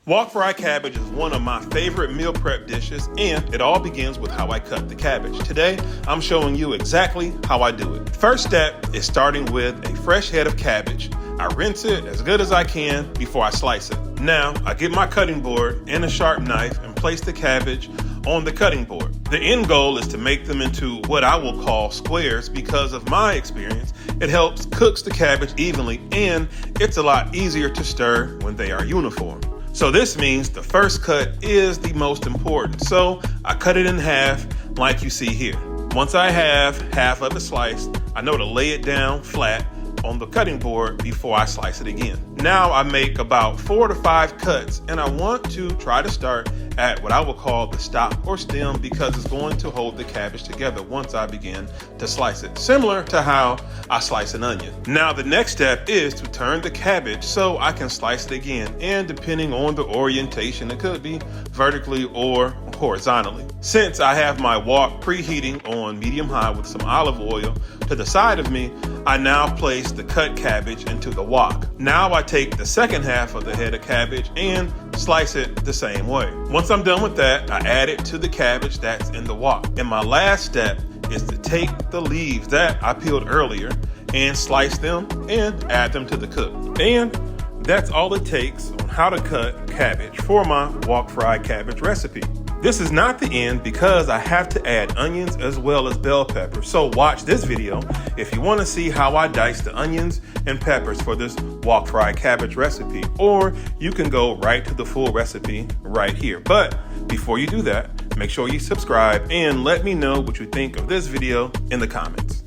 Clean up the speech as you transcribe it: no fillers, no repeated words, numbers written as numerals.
Wok-fried cabbage is one of my favorite meal prep dishes, and it all begins with how I cut the cabbage. Today, I'm showing you exactly how I do it. First step is starting with a fresh head of cabbage. I rinse it as good as I can before I slice it. Now, I get my cutting board and a sharp knife and place the cabbage on the cutting board. The end goal is to make them into what I will call squares because of my experience. It helps cooks the cabbage evenly, and it's a lot easier to stir when they are uniform. So this means the first cut is the most important. So I cut it in half like you see here. Once I have half of it sliced, I know to lay it down flat on the cutting board before I slice it again. Now I make about 4 to 5 cuts, and I want to try to start at what I will call the stop or stem because it's going to hold the cabbage together once I begin to slice it, similar to how I slice an onion. Now the next step is to turn the cabbage so I can slice it again, and depending on the orientation, it could be vertically or horizontally. Since I have my wok preheating on medium high with some olive oil to the side of me, I now place the cut cabbage into the wok. Now I take the second half of the head of cabbage and slice it the same way. Once I'm done with that, I add it to the cabbage that's in the wok. And my last step is to take the leaves that I peeled earlier and slice them and add them to the cook. And that's all it takes on how to cut cabbage for my wok-fried cabbage recipe. This is not the end because I have to add onions as well as bell peppers. So watch this video if you want to see how I dice the onions and peppers for this wok-fried cabbage recipe, or you can go right to the full recipe right here. But before you do that, make sure you subscribe and let me know what you think of this video in the comments.